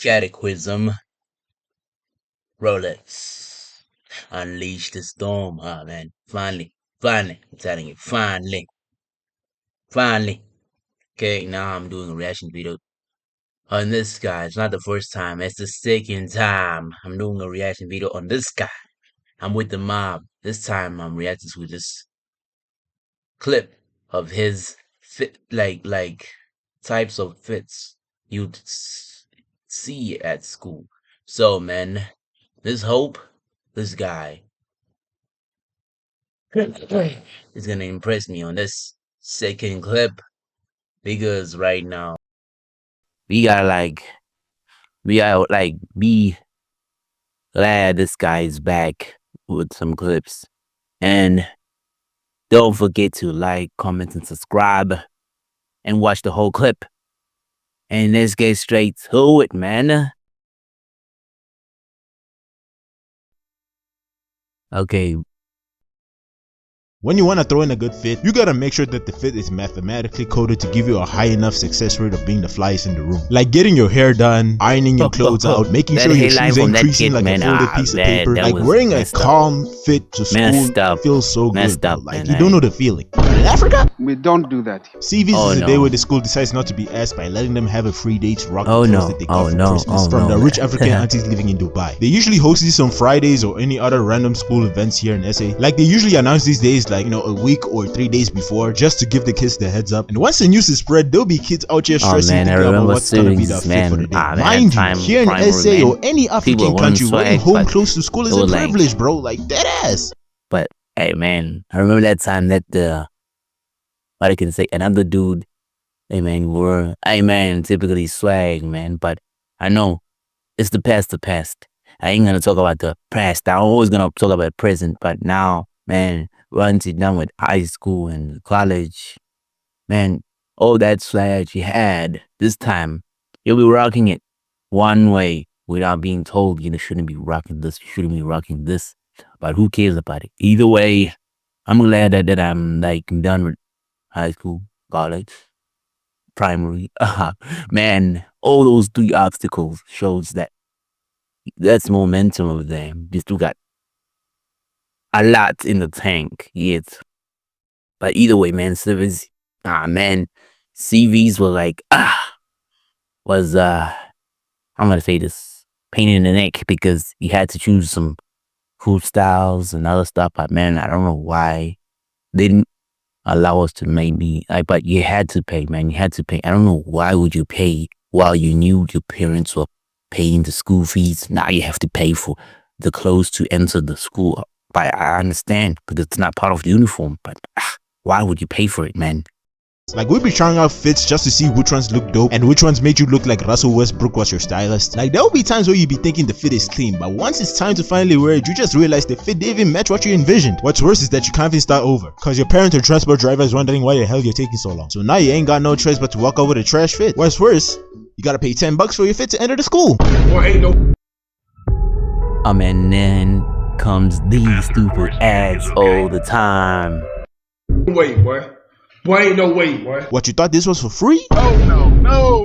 Catechism, Rolex. Unleash the storm. Ah, man. Finally. I'm telling you. Finally. Okay, now I'm doing a reaction video on this guy. It's not the first time. It's the second time I'm doing a reaction video on this guy. I'm with the mob. This time I'm reacting to this clip of his fit, like types of fits you'd see at school. So, man, this guy is gonna impress me on this second clip because right now we gotta be glad this guy is back with some clips. And don't forget to like, comment, and subscribe and watch the whole clip. And let's get straight to it, man. Okay. When you want to throw in a good fit, you gotta make sure that the fit is mathematically coded to give you a high enough success rate of being the flyest in the room. Like getting your hair done, ironing your clothes out, making sure your shoes ain't creasing like a folded piece of paper. Like wearing a calm fit to school feels so good, bro. Like you don't know the feeling. In Africa, we don't do that. CVs is a day where the school decides not to be asked by letting them have a free day to rock the clothes that they got for Christmas from the rich African aunties living in Dubai. They usually host these on Fridays or any other random school events here in SA. Like they usually announce these days like, you know, a week or 3 days before, just to give the kids the heads up. And once the news is spread, there'll be kids out here stressing thinking about what's gonna be the fit for the day. Mind you, here in SA or any African country, wearing home clothes to school is a privilege, bro. Like dead ass. But hey, man, I remember that time that what I can say, another dude, hey man, typically swag, man. But I know it's the past. I ain't gonna talk about the past. I'm always gonna talk about the present. But now, man, once you're done with high school and college, man, all that swag you had, this time, you'll be rocking it one way without being told you shouldn't be rocking this, you shouldn't be rocking this. But who cares about it? Either way, I'm glad that I'm like done with high school, college, primary. Man, all those 3 obstacles shows that's momentum of them. You still got a lot in the tank yet. But either way, man, CVs were like, I'm gonna say this, pain in the neck, because you had to choose some cool styles and other stuff. But man, I don't know why they didn't allow us to maybe, but you had to pay, man. You had to pay. I don't know why would you pay while you knew your parents were paying the school fees. Now you have to pay for the clothes to enter the school. But I understand because it's not part of the uniform. But why would you pay for it, man? Like we'd be trying out fits just to see which ones look dope and which ones made you look like Russell Westbrook was your stylist. Like there will be times where you'd be thinking the fit is clean, but once it's time to finally wear it, you just realize the fit didn't even match what you envisioned. What's worse is that you can't even start over, cause your parent or transport driver is wondering why the hell you're taking so long. So now you ain't got no choice but to walk over the trash fit. What's worse, you gotta pay $10 for your fit to enter the school. Or ain't no. And then comes these stupid ads all the time. Wait, boy. Boy, ain't no way, boy. What, you thought this was for free? Oh no.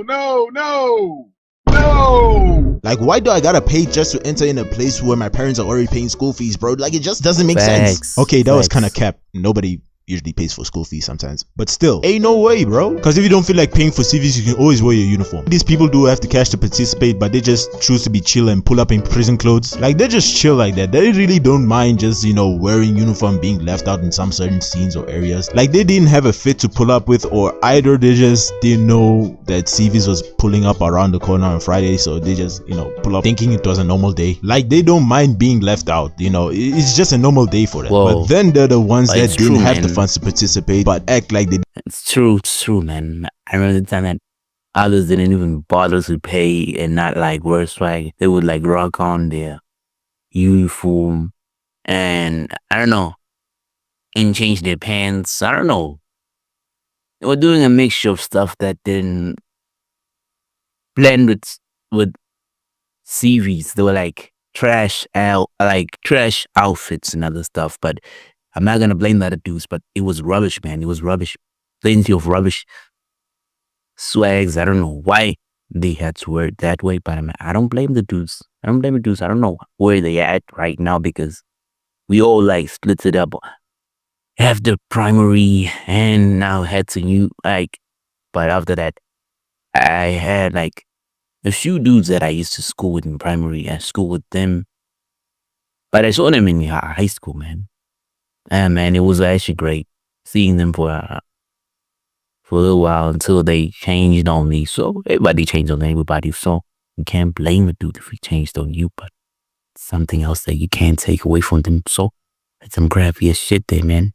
Like why do I gotta pay just to enter in a place where my parents are already paying school fees, bro? Like it just doesn't make sense. Okay, that was kind of cap. Nobody usually pays for school fees sometimes, but still, ain't no way, bro. Because if you don't feel like paying for CVs, you can always wear your uniform. These people do have the cash to participate, but they just choose to be chill and pull up in prison clothes. Like they're just chill like that. They really don't mind just, you know, wearing uniform being left out in some certain scenes or areas. Like they didn't have a fit to pull up with, or either they just didn't know that CVs was pulling up around the corner on Friday, so they just, you know, pull up thinking it was a normal day. Like they don't mind being left out, you know, it's just a normal day for them. Whoa. But then they're the ones that didn't have the funds to participate but act like they. It's true, man. I remember the time that others didn't even bother to pay and not like wear swag. They would like rock on their uniform and I don't know, and change their pants. I don't know. They were doing a mixture of stuff that didn't blend with CVs. They were like trash outfits and other stuff. But I'm not gonna blame the other dudes, but it was rubbish, man. It was rubbish. Plenty of rubbish swags. I don't know why they had to wear it that way. But I don't blame the dudes. I don't blame the dudes. I don't know where they at right now because we all like split it up. Have the primary and now had to new like. But after that, I had like a few dudes that I used to school with in primary. I school with them, but I saw them in high school, man. And man, it was actually great seeing them for a little while until they changed on me. So everybody changed on everybody. So you can't blame a dude if he changed on you, but something else that you can't take away from them. So that's some crappy as shit there, man.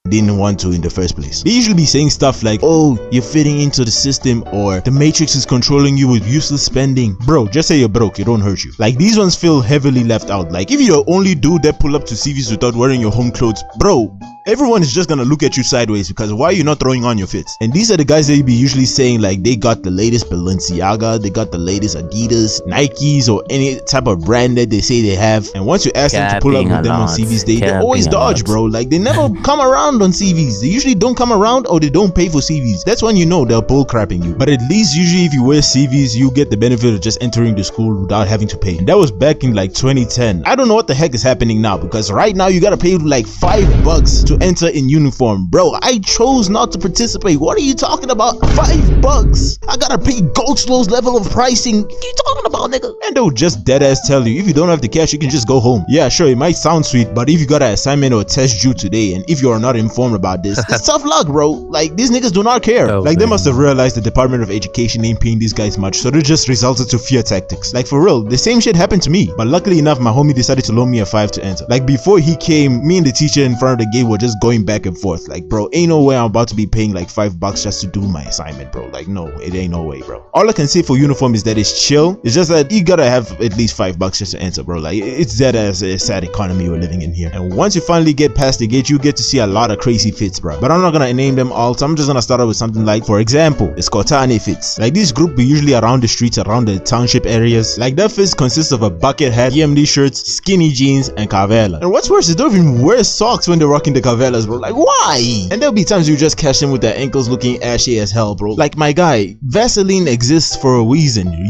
Didn't want to in the first place. They usually be saying stuff like, oh, you're fitting into the system, or the matrix is controlling you with useless spending. Bro, just say you're broke, it won't hurt you. Like, these ones feel heavily left out. Like, if you're the only dude that pull up to CVs without wearing your home clothes, bro, everyone is just gonna look at you sideways because why are you not throwing on your fits? And these are the guys that you be usually saying like they got the latest Balenciaga, they got the latest Adidas, Nikes, or any type of brand that they say they have. And once you ask them to pull up with them on CVs, they always dodge, bro. Like, they never come around on CVs. They usually don't come around, or they don't pay for CVs. That's when you know they're bull crapping you. But at least usually if you wear CVs, you get the benefit of just entering the school without having to pay. And that was back in like 2010. I don't know what the heck is happening now, because right now you gotta pay like $5 to enter in uniform. Bro, I chose not to participate. What are you talking about? $5? I gotta pay Goldslow's level of pricing. What are you talking about, nigga? And they'll just dead ass tell you, if you don't have the cash, you can just go home. Yeah, sure, it might sound sweet, but if you got an assignment or a test due today, and if you are not informed about this, it's tough luck, bro. Like, these niggas do not care. Like, they must have realized the Department of Education ain't paying these guys much, so they just resulted to fear tactics. Like, for real, the same shit happened to me, but luckily enough, my homie decided to loan me a 5 to enter. Like, before he came, me and the teacher in front of the gate were just going back and forth. Like, bro, ain't no way I'm about to be paying like $5 just to do my assignment, bro. Like, no, it ain't no way, bro. All I can say for uniform is that it's chill. It's just that you gotta have at least $5 just to enter, bro. Like, it's that as a sad economy we're living in here. And once you finally get past the gate, you get to see a lot of crazy fits, bro. But I'm not gonna name them all, so I'm just gonna start out with something like, for example, the Skotane fits. Like, this group be usually around the streets, around the township areas. Like, that fits consists of a bucket hat, EMD shirts, skinny jeans, and Cavella. And what's worse, they don't even wear socks when they're rocking the Cavellas, bro. Like, why? And there'll be times you just catch them with their ankles looking ashy as hell, bro. Like, my guy, Vaseline exists for a reason.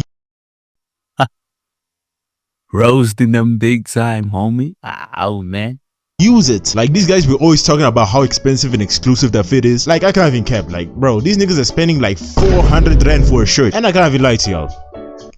Roasting them big time, homie. Oh, man. Use it. Like, these guys were always talking about how expensive and exclusive that fit is. Like, I can't even cap. Like, bro, these niggas are spending like 400 rand for a shirt, and I can't even lie to y'all.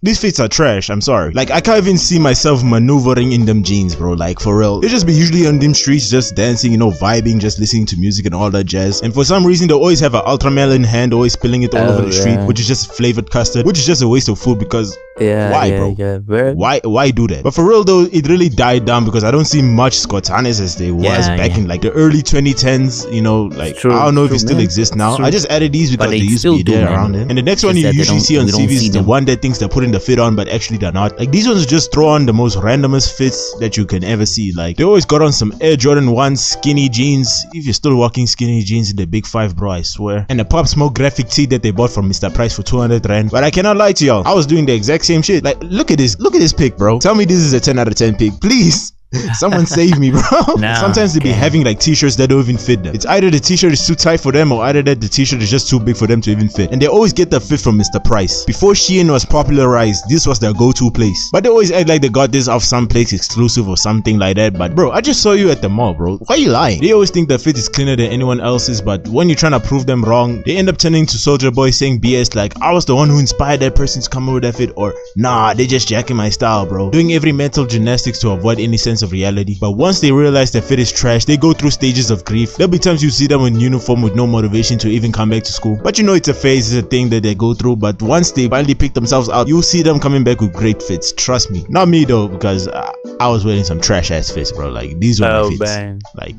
These fits are trash, I'm sorry. Like, I can't even see myself maneuvering in them jeans, bro. Like, for real. They just be usually on them streets just dancing, you know, vibing, just listening to music and all that jazz. And for some reason, they always have an ultramelon in hand, always spilling it all over the street, which is just flavored custard, which is just a waste of food because why, bro? Why do that? But for real though, it really died down because I don't see much Skotanes as they was back in like the early 2010s, you know, like, I don't know if it still exists now. I just added these because they used to be there around it. And the next one you usually see on CVs is the one that thinks they're putting the fit on, but actually they're not. Like, these ones just throw on the most randomest fits that you can ever see. Like, they always got on some Air Jordan 1 skinny jeans. If you're still rocking skinny jeans in the Big 5, bro, I swear. And the Pop Smoke graphic tee that they bought from Mr. Price for 200 rand. But I cannot lie to y'all, I was doing the exact same shit. Like, look at this pic, bro. Tell me this is a 10 out of 10 pic, please. Someone save me, bro. Sometimes they be having like t-shirts that don't even fit them. It's either the t-shirt is too tight for them, or either that the t-shirt is just too big for them to even fit. And they always get the fit from Mr. Price. Before Shein was popularized, this was their go-to place. But they always act like they got this off some place exclusive or something like that. But bro, I just saw you at the mall, bro. Why are you lying? They always think the fit is cleaner than anyone else's, but when you're trying to prove them wrong, they end up turning to Soldier Boy saying BS like, I was the one who inspired that person to come up with that fit, or nah, they just jacking my style, bro. Doing every mental gymnastics to avoid any sense of reality. But once they realize their fit is trash, they go through stages of grief. There'll be times you see them in uniform with no motivation to even come back to school. But you know it's a phase, it's a thing that they go through. But once they finally pick themselves out, you'll see them coming back with great fits. Trust me. Not me though, because I was wearing some trash ass fits, bro. Like, these were my fits. Man. Like,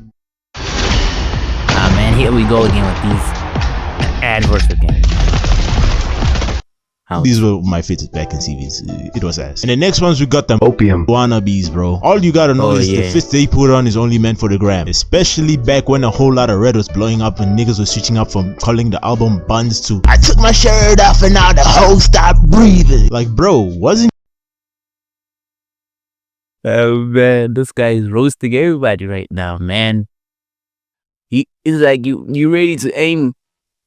ah man, here we go again with these adverse again. These were my fits back in CVs. It was ass. And the next ones, we got them opium wannabes, bro. All you gotta know is the fits they put on is only meant for the gram. Especially back when a whole lot of red was blowing up and niggas were switching up from calling the album Buns to I took my shirt off and now the hoe stopped breathing. Like, bro, wasn't... Oh man, this guy is roasting everybody right now, man. It's like you ready to aim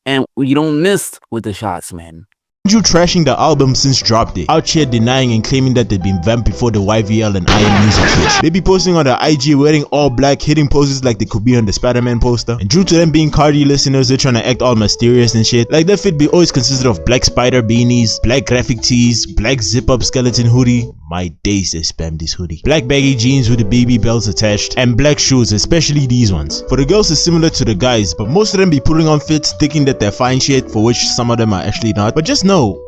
and you don't miss with the shots, man. You trashing the album since drop day, out here denying and claiming that they've been vamped before the YVL and IM music hit. They be posting on the IG wearing all black, hitting poses like they could be on the Spider-Man poster, and due to them being Cardi listeners, they're trying to act all mysterious and shit. Like their fit be always consisted of black spider beanies, black graphic tees, black zip-up skeleton hoodie. My days they spam this hoodie. Black baggy jeans with the baby belts attached, and black shoes, especially these ones. For the girls it's similar to the guys, but most of them be putting on fits thinking that they're fine shit, for which some of them are actually not. But just know,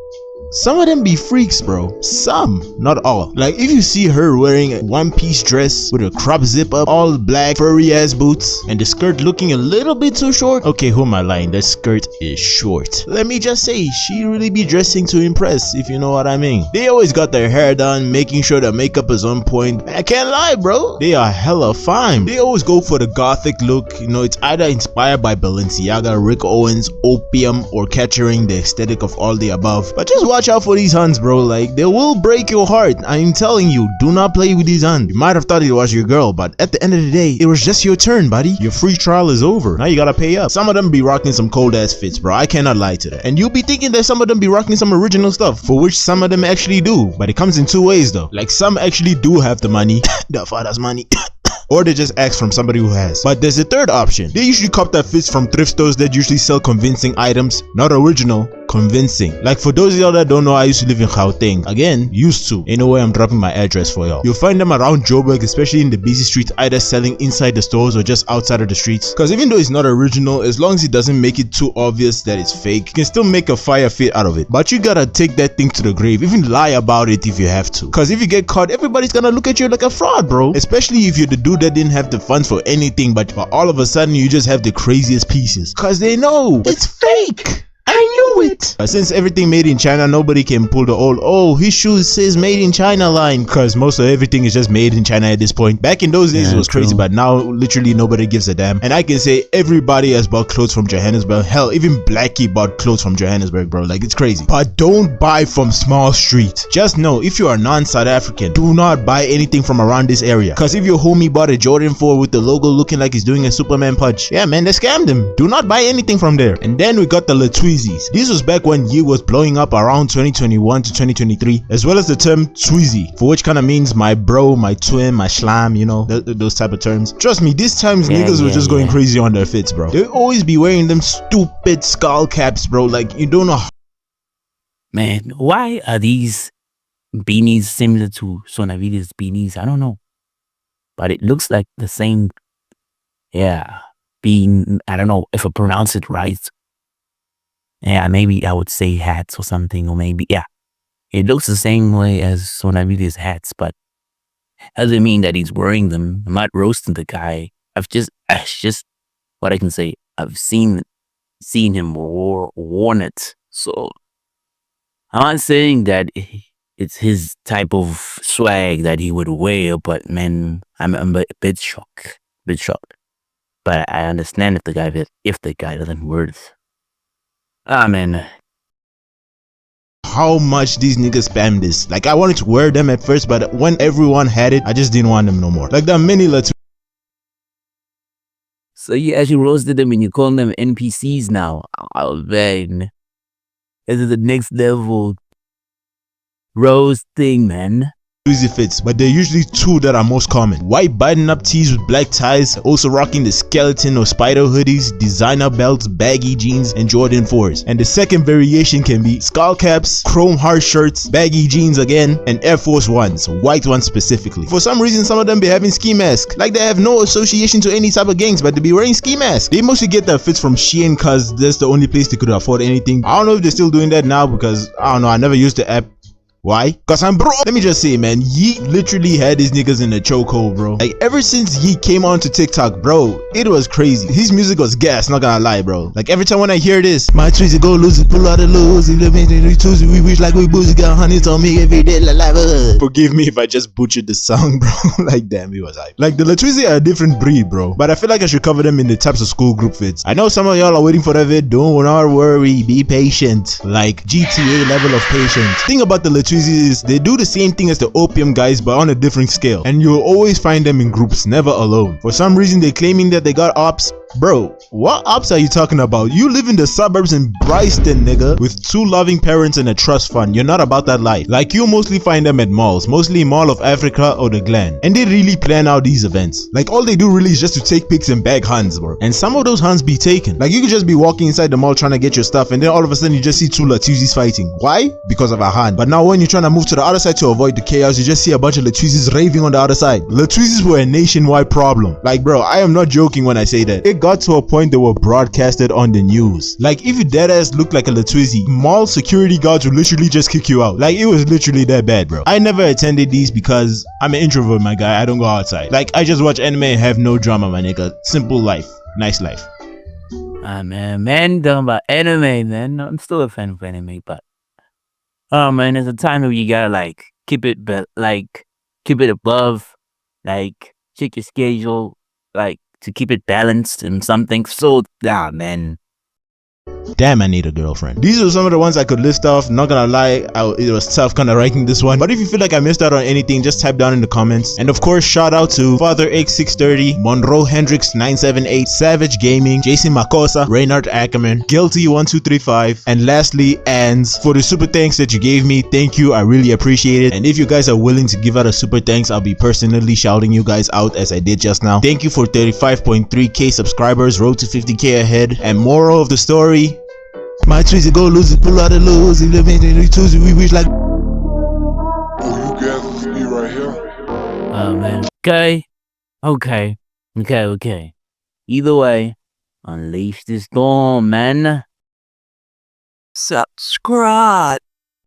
some of them be freaks, bro. Some, not all. Like if you see her wearing a one-piece dress with a crop zip up, all black, furry ass boots, and the skirt looking a little bit too short. Okay, who am I lying? That skirt is short. Let me just say, she really be dressing to impress, if you know what I mean. They always got their hair done, making sure their makeup is on point. I can't lie, bro. They are hella fine. They always go for the gothic look. You know, it's either inspired by Balenciaga, Rick Owens, Opium, or capturing the aesthetic of all the above. But just watch out for these huns, bro. Like they will break your heart. I'm telling you, do not play with these huns. You might have thought it was your girl, but at the end of the day, it was just your turn, buddy. Your free trial is over. Now you gotta pay up. Some of them be rocking some cold ass fits, bro. I cannot lie to that. And you'll be thinking that some of them be rocking some original stuff, for which some of them actually do. But it comes in two ways though. Like some actually do have the money, the father's money. Or they just ask from somebody who has. But there's a third option. They usually cop their fits from thrift stores that usually sell convincing items, not original, convincing. Like for those of y'all that don't know, I used to live in Gauteng. Again, used to. Ain't no way I'm dropping my address for y'all. You'll find them around Joburg, especially in the busy streets, either selling inside the stores or just outside of the streets. Cause even though it's not original, as long as it doesn't make it too obvious that it's fake, you can still make a fire fit out of it. But you gotta take that thing to the grave, even lie about it if you have to. Cause if you get caught, everybody's gonna look at you like a fraud, bro. Especially if you're the dude that didn't have the funds for anything, but all of a sudden you just have the craziest pieces. Cause they know it's fake. I knew it. Since everything made in China, nobody can pull the old, oh, his shoes says made in China line, cause most of everything is just made in China at this point. Back in those days it was crazy, but now literally nobody gives a damn. And I can say everybody has bought clothes from Johannesburg. Hell, even Blackie bought clothes from Johannesburg, bro. Like it's crazy. But don't buy from small street. Just know, if you are non-South African, do not buy anything from around this area. Cause if your homie bought a Jordan 4 with the logo looking like he's doing a Superman punch, yeah man, they scammed him. Do not buy anything from there. And then we got the Latweezy. This was back when Ye was blowing up around 2021 to 2023, as well as the term Tweezy, for which kind of means my bro, my twin, my shlam, you know, those type of terms. Trust me, these times niggas were just going crazy on their fits, bro. They always be wearing them stupid skull caps, bro. Like you don't know. Man, why are these beanies similar to Sonavide's beanies? I don't know, but it looks like the same. Yeah, bean. I don't know if I pronounce it right. Yeah, maybe I would say hats or something, or maybe, yeah. It looks the same way as Sonavide's hats, but doesn't mean that he's wearing them. I'm not roasting the guy. It's just what I can say. I've seen him worn it. So I'm not saying that it's his type of swag that he would wear, but man, I'm a bit shocked. But I understand if the guy doesn't wear it. Ah, man. How much these niggas spam this. Like I wanted to wear them at first, but when everyone had it, I just didn't want them no more. Like the mini Latweezy. So you actually roasted them and you call them NPCs now. Oh man. This is the next level roasting, man. Fits, but there are usually two that are most common. White button-up tees with black ties, also rocking the skeleton or spider hoodies, designer belts, baggy jeans, and Jordan 4s. And the second variation can be skull caps, chrome heart shirts, baggy jeans again, and Air Force Ones, white ones specifically. For some reason, some of them be having ski masks. Like they have no association to any type of gangs, but they be wearing ski masks. They mostly get their fits from Shein, cause that's the only place they could afford anything. I don't know if they're still doing that now, because I don't know, I never used the app. Why? Cause I'm broke. Let me just say, man, Ye literally had these niggas in a chokehold, bro. Like ever since Ye came onto TikTok, bro, it was crazy. His music was gas, not gonna lie, bro. Like every time when I hear this, my trees go lose it, pull out the lose, we wish like we boozy, got honey on me every day, like. Forgive me if I just butchered the song, bro. Like damn, it was hype. Like the Latweezy are a different breed, bro. But I feel like I should cover them in the types of school group fits. I know some of y'all are waiting for that vid. Don't worry, be patient. Like GTA level of patience. Thing about the Latweezy is they do the same thing as the Opium guys, but on a different scale, and you'll always find them in groups, never alone. For some reason they're claiming that they got ops, Bro, what ops are you talking about? You live in the suburbs in Bryston, nigga, with 2 loving parents and a trust fund. You're not about that life. Like, you mostly find them at malls, mostly Mall of Africa or the Glen. And they really plan out these events. Like, all they do really is just to take pics and bag hands, bro. And some of those hands be taken. Like, you could just be walking inside the mall trying to get your stuff, and then all of a sudden you just see 2 Latuzis fighting. Why? Because of a hand. But now when you're trying to move to the other side to avoid the chaos, you just see a bunch of Latuzis raving on the other side. Latuzis were a nationwide problem. Like, bro, I am not joking when I say that. It got to a point they were broadcasted on the news. Like, if you deadass look like a Latuisi, mall security guards will literally just kick you out. Like, it was literally that bad, bro. I never attended these because I'm an introvert, my guy. I don't go outside. Like, I just watch anime and have no drama, my nigga. Simple life. Nice life. Man, talking about anime, man. I'm still a fan of anime, but man, there's a time where you gotta like keep it, keep it above, like check your schedule, like to keep it balanced and something. So, man. Damn, I need a girlfriend. These are some of the ones I could list off. Not gonna lie, it was tough kind of writing this one. But if you feel like I missed out on anything, just type down in the comments. And of course, shout out to Father X630, Monroe Hendrix 978, Savage Gaming, Jason Makosa, Reynard Ackerman, Guilty 1235, and lastly, Ans, for the super thanks that you gave me. Thank you, I really appreciate it. And if you guys are willing to give out a super thanks, I'll be personally shouting you guys out as I did just now. Thank you for 35.3k subscribers, road to 50k ahead. And moral of the story, my trees go lose it, pull out the lose, we live in the Tuesday, we wish like. Oh, you guys me right here? Oh man. Okay. Either way, unleash the storm, man. Subscribe.